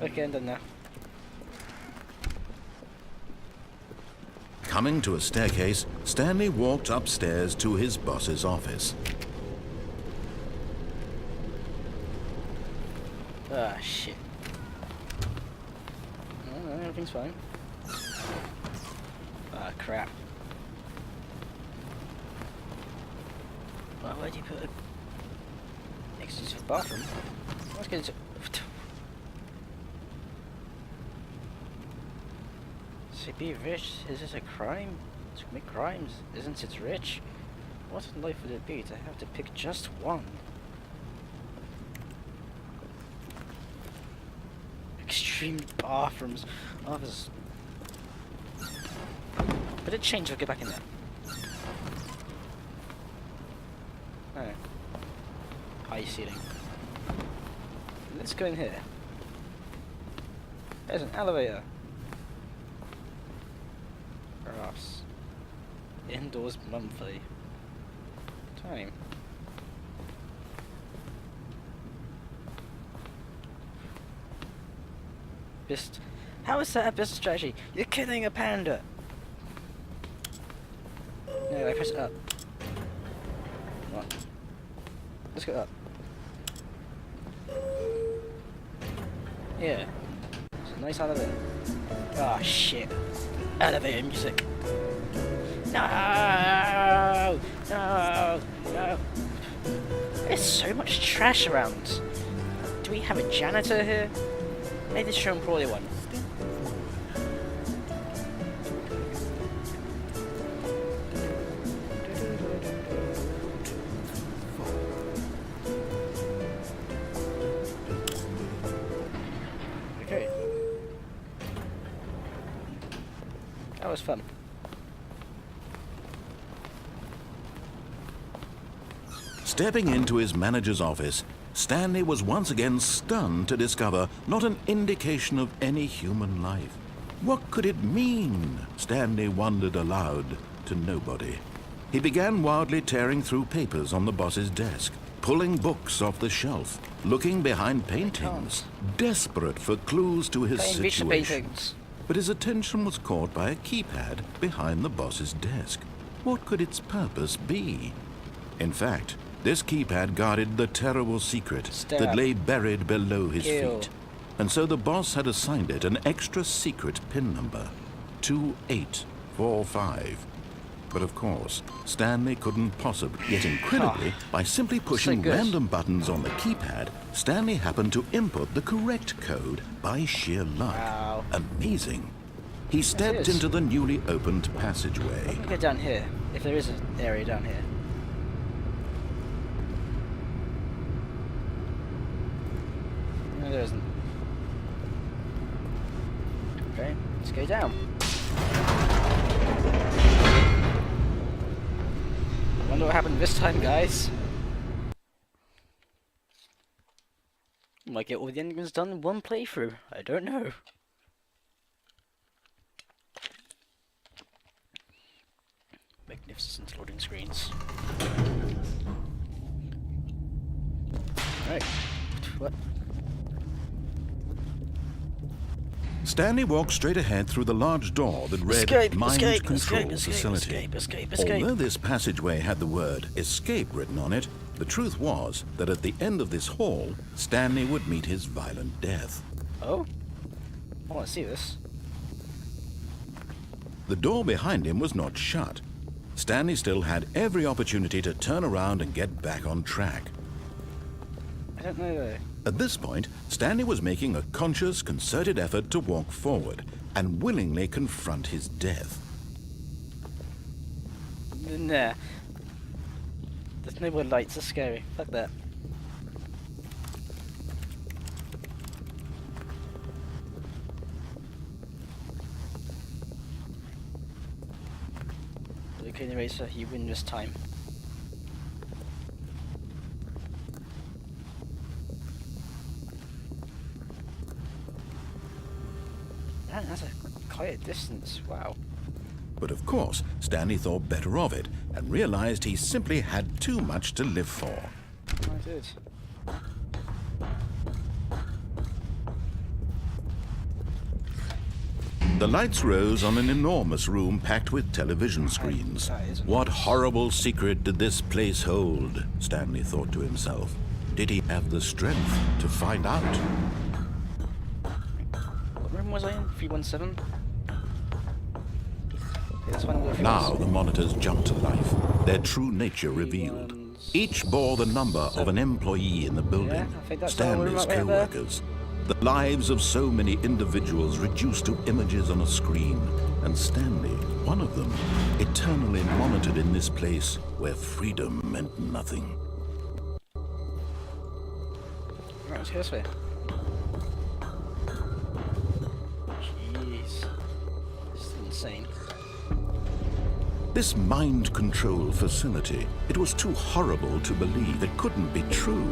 Okay, I'm done now. Coming to a staircase, Stanley walked upstairs to his boss's office. Ah, shit. No, everything's fine. Ah, crap. Well, where'd you put a exclusive bathroom? Let's get into... To be rich, is this a crime? To commit crimes, isn't it rich? What in life would it be to have to pick just one? Extreme bathrooms. Oh, this... But it changed, I'll get back in there. Oh. High ceiling. Let's go in here. There's an elevator. Grass. Indoors monthly. Time. How is that a business strategy? You're killing a panda! No, I press it up. Come on. Let's go up. Yeah. It's a nice elevator. Ah, shit. Elevator music. No! No! No! There's so much trash around. Do we have a janitor here? Maybe show him probably one. Okay. That was fun. Stepping into his manager's office, Stanley was once again stunned to discover not an indication of any human life. What could it mean? Stanley wondered aloud to nobody. He began wildly tearing through papers on the boss's desk, pulling books off the shelf, looking behind paintings, desperate for clues to his situation. But his attention was caught by a keypad behind the boss's desk. What could its purpose be? In fact, this keypad guarded the terrible secret that lay buried below his feet. And so the boss had assigned it an extra secret PIN number, 2845. But of course, Stanley couldn't possibly, yet incredibly, by simply pushing random buttons on the keypad, Stanley happened to input the correct code by sheer luck. Wow. Amazing. He stepped into the newly opened passageway. I'm gonna go down here, if there is an area down here. No, there isn't. Okay, let's go down. I wonder what happened this time, guys. Might get all the endings done in one playthrough. I don't know. Magnificent loading screens. Right. What? Stanley walked straight ahead through the large door that read Mind Control Facility. Although this passageway had the word escape written on it, the truth was that at the end of this hall, Stanley would meet his violent death. Oh? I want to see this. The door behind him was not shut. Stanley still had every opportunity to turn around and get back on track. I don't know though. At this point, Stanley was making a conscious, concerted effort to walk forward and willingly confront his death. Nah. There's no more lights, that's scary. Fuck that. Okay, Eraser, you win this time. Man, that's quite a distance, wow. But of course, Stanley thought better of it and realized he simply had too much to live for. I did. The lights rose on an enormous room packed with television screens. What horrible secret did this place hold? Stanley thought to himself. Did he have the strength to find out? What room was I in? 317? Now the monitors jumped to life, their true nature revealed. Each bore the number of an employee in the building, Stanley's co-workers. The lives of so many individuals reduced to images on a screen, and Stanley, one of them, eternally monitored in this place where freedom meant nothing. Right, let's go this way. Jeez. This is insane. This mind control facility, it was too horrible to believe. It couldn't be true.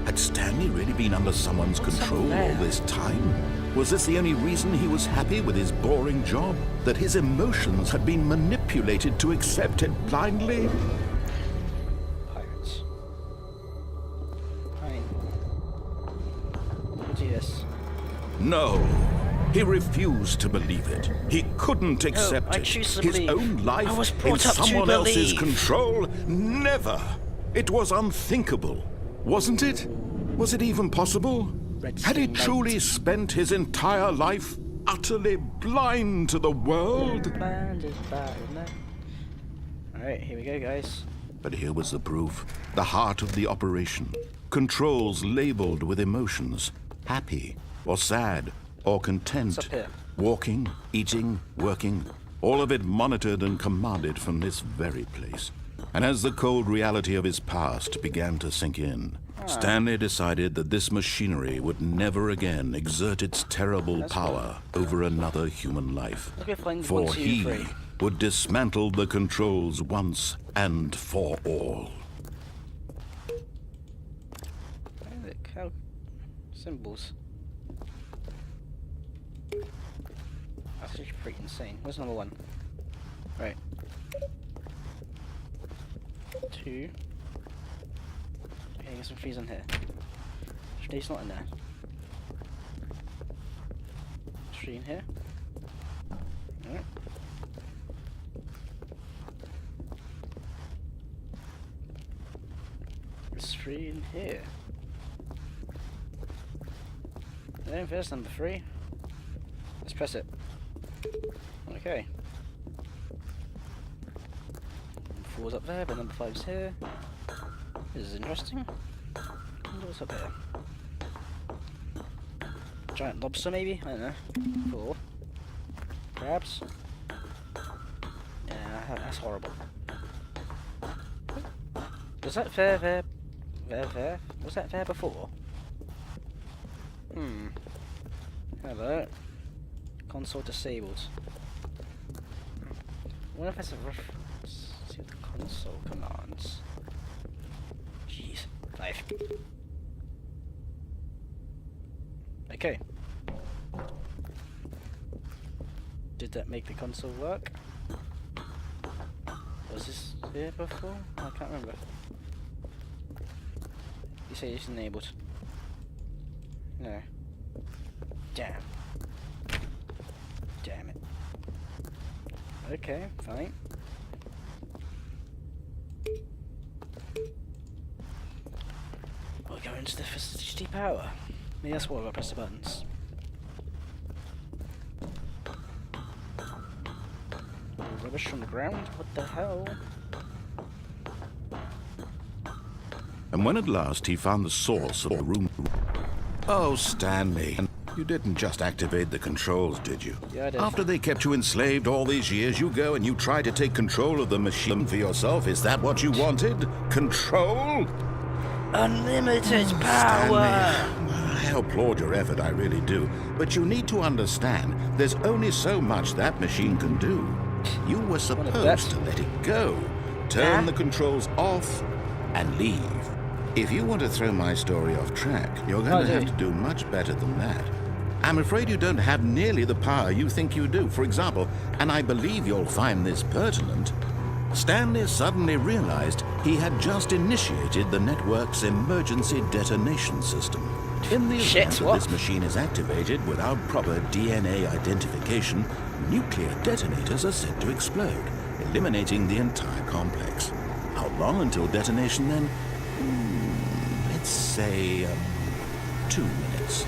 Had Stanley really been under someone's control all this time? Was this the only reason he was happy with his boring job? That his emotions had been manipulated to accept it blindly? Pirates. Fine. We'll do this. No. He refused to believe it. He couldn't accept I it. choose to His believe. own life I was in brought up to someone else's believe. control? Never. It was unthinkable, wasn't it? Was it even possible? Had he truly spent his entire life utterly blind to the world? Alright, here we go, guys. But here was the proof. The heart of the operation. Controls labeled with emotions. Happy or sad or content. What's up here? Walking, eating, working. All of it monitored and commanded from this very place. And as the cold reality of his past began to sink in, Stanley decided that this machinery would never again exert its terrible power over another human life. For he would dismantle the controls once and for all. Look how symbols. That's actually pretty insane. Where's number 1? Right. 2. Okay, get some freeze on here. Three's not in there. 3 in here. Alright. There's 3 in here. There's number 3. Let's press it. Okay. Number 4's up there, but number 5's here. This is interesting. What's up here? Giant lobster, maybe? I don't know. 4. Crabs. Yeah, that's horrible. Was that there? Was that there before? Hello. Console disabled. I wonder if that's a reference to the console commands. Jeez. 5. Okay. Did that make the console work? Was this here before? I can't remember. You say it's enabled. No. Damn. Damn it. Okay, fine. We'll go into the facility power. Maybe that's why I press the buttons. Rubbish from the ground? What the hell? And when at last he found the source of the room... Oh, Stanley, you didn't just activate the controls, did you? Yeah, I did. After they kept you enslaved all these years, you go and you try to take control of the machine for yourself. Is that what you wanted? Control? Unlimited power! I applaud your effort, I really do. But you need to understand, there's only so much that machine can do. You were supposed to let it go. Turn the controls off and leave. If you want to throw my story off track, you're going to have to do much better than that. I'm afraid you don't have nearly the power you think you do. For example, and I believe you'll find this pertinent, Stanley suddenly realized he had just initiated the network's emergency detonation system. In the Shit, event that what? this machine is activated without proper DNA identification, nuclear detonators are said to explode, eliminating the entire complex. How long until detonation then? Let's say 2 minutes.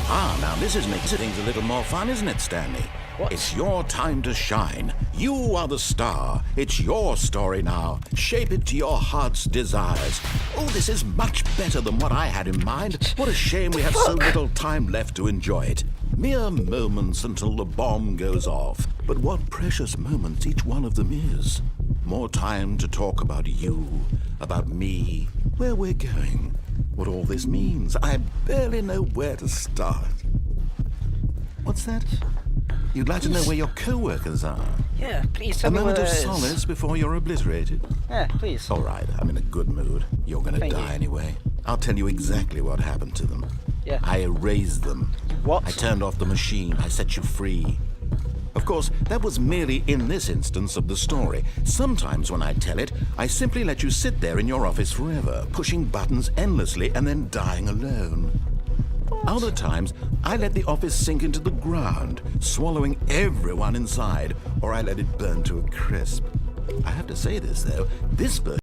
Now this is making things a little more fun, isn't it, Stanley? What? It's your time to shine. You are the star. It's your story now. Shape it to your heart's desires. Oh, this is much better than what I had in mind. What a shame we have so little time left to enjoy it. Mere moments until the bomb goes off. But what precious moments each one of them is. More time to talk about you, about me, where we're going, what all this means. I barely know where to start. What's that? You'd like to know where your co-workers are? Yeah, please tell A me moment where of it is. solace before you're obliterated. Yeah, please. All right, I'm in a good mood. You're gonna Thank die you. anyway. I'll tell you exactly what happened to them. Yeah. I erased them. What? I turned off the machine. I set you free. Of course, that was merely in this instance of the story. Sometimes when I tell it, I simply let you sit there in your office forever, pushing buttons endlessly and then dying alone. Other times, I let the office sink into the ground, swallowing everyone inside, or I let it burn to a crisp. I have to say this, though, this version